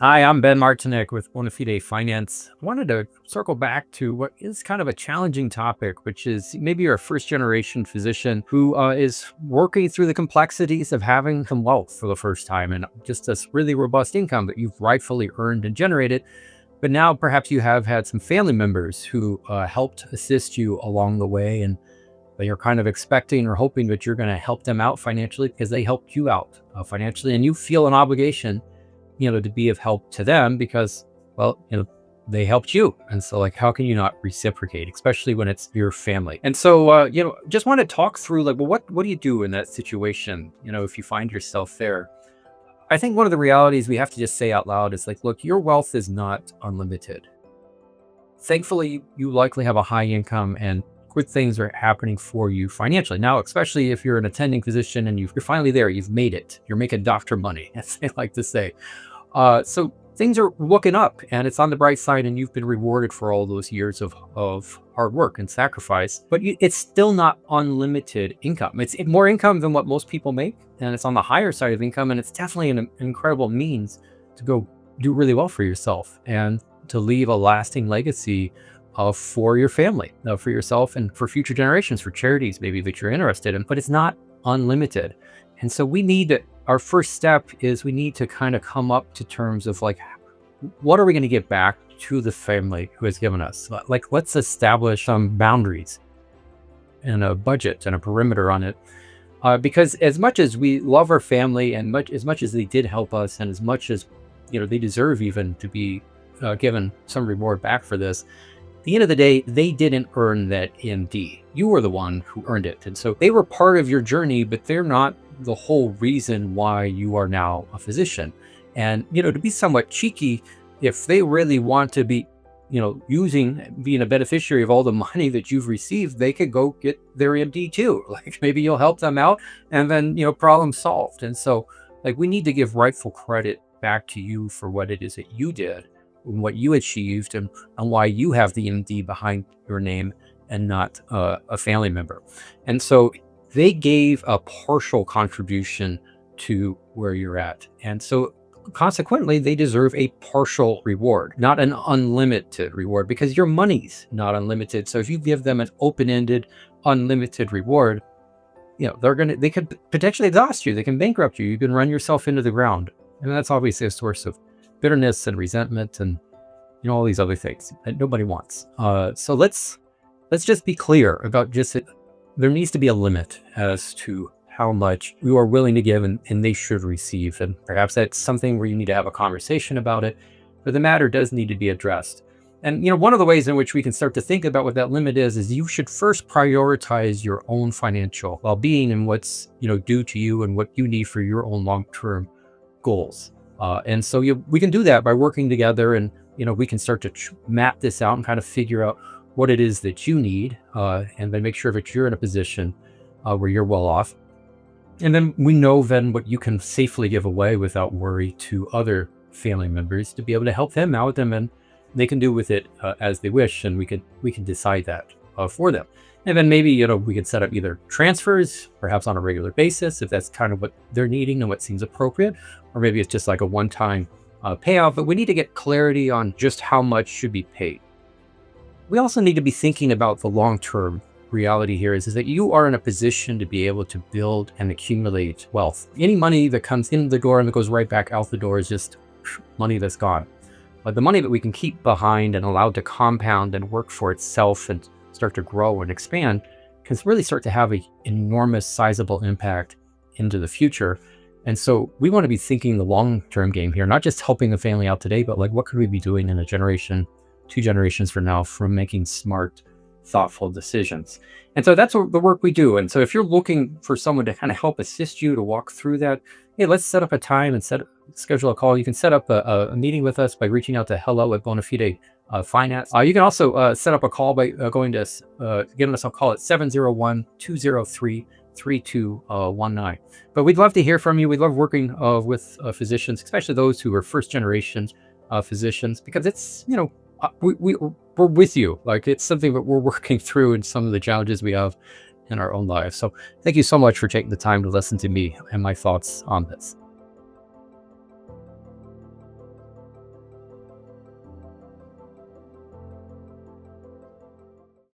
Hi, I'm Ben Martinek with Bona Fide Finance. I wanted to circle back to what is kind of a challenging topic, which is maybe you're a first generation physician who is working through the complexities of having some wealth for the first time and just this really robust income that you've rightfully earned and generated. But now perhaps you have had some family members who helped assist you along the way, and that you're kind of expecting or hoping that you're going to help them out financially because they helped you out financially, and you feel an obligation to be of help to them because, well, they helped you. And so, like, how can you not reciprocate, especially when it's your family? And so, just want to talk through, like, well, what do you do in that situation? If you find yourself there, I think one of the realities we have to just say out loud is like, look, your wealth is not unlimited. Thankfully, you likely have a high income and good things are happening for you financially. Now, especially if you're an attending physician and you're finally there, you've made it. You're making doctor money, as they like to say. So things are looking up and it's on the bright side, and you've been rewarded for all those years of hard work and sacrifice. But it's still not unlimited income. It's more income than what most people make, and it's on the higher side of income. And it's definitely an incredible means to go do really well for yourself and to leave a lasting legacy for your family, for yourself, and for future generations, for charities maybe that you're interested in. But it's not unlimited. And so our first step is we need to kind of come up to terms of like, what are we going to give back to the family who has given us? Like, let's establish some boundaries and a budget and a perimeter on it. Because as much as we love our family and as much as they did help us, and as much as, they deserve even to be given some reward back for this, at the end of the day, they didn't earn that MD. You were the one who earned it. And so they were part of your journey, but they're not the whole reason why you are now a physician. And, to be somewhat cheeky, if they really want to be, being a beneficiary of all the money that you've received, they could go get their MD too. Like, maybe you'll help them out and then, problem solved. And so, like, we need to give rightful credit back to you for what it is that you did and what you achieved, and why you have the MD behind your name and not a family member. And so they gave a partial contribution to where you're at. And so consequently, they deserve a partial reward, not an unlimited reward, because your money's not unlimited. So if you give them an open-ended, unlimited reward, they could potentially exhaust you. They can bankrupt you. You can run yourself into the ground. And that's obviously a source of bitterness and resentment and all these other things that nobody wants. So let's just be clear about just it. There needs to be a limit as to how much you are willing to give and they should receive. And perhaps that's something where you need to have a conversation about it, but the matter does need to be addressed. And one of the ways in which we can start to think about what that limit is you should first prioritize your own financial well-being and what's due to you and what you need for your own long-term goals. And so we can do that by working together, and we can start to map this out and kind of figure out what it is that you need, and then make sure that you're in a position where you're well off. And then we know then what you can safely give away without worry to other family members to be able to help them out, and they can do with it as they wish, and we can decide that for them. And then maybe we could set up either transfers, perhaps on a regular basis, if that's kind of what they're needing and what seems appropriate, or maybe it's just like a one-time payout. But we need to get clarity on just how much should be paid. We also need to be thinking about the long-term reality here is that you are in a position to be able to build and accumulate wealth. Any money that comes in the door and that goes right back out the door is just money that's gone. But the money that we can keep behind and allow to compound and work for itself and start to grow and expand can really start to have an enormous, sizable impact into the future. And so we want to be thinking the long-term game here, not just helping the family out today, but like, what could we be doing in a generation, 2 generations from now, from making smart, thoughtful decisions. And so that's the work we do. And so if you're looking for someone to kind of help assist you to walk through that, hey, let's set up a time and schedule a call. You can set up a meeting with us by reaching out to hello@Bonafide Finance. You can also set up a call by giving us a call at 701-203-3219. But we'd love to hear from you. We love working with physicians, especially those who are first generation physicians, because it's, we're with you. Like, it's something that we're working through and some of the challenges we have in our own lives. So thank you so much for taking the time to listen to me and my thoughts on this.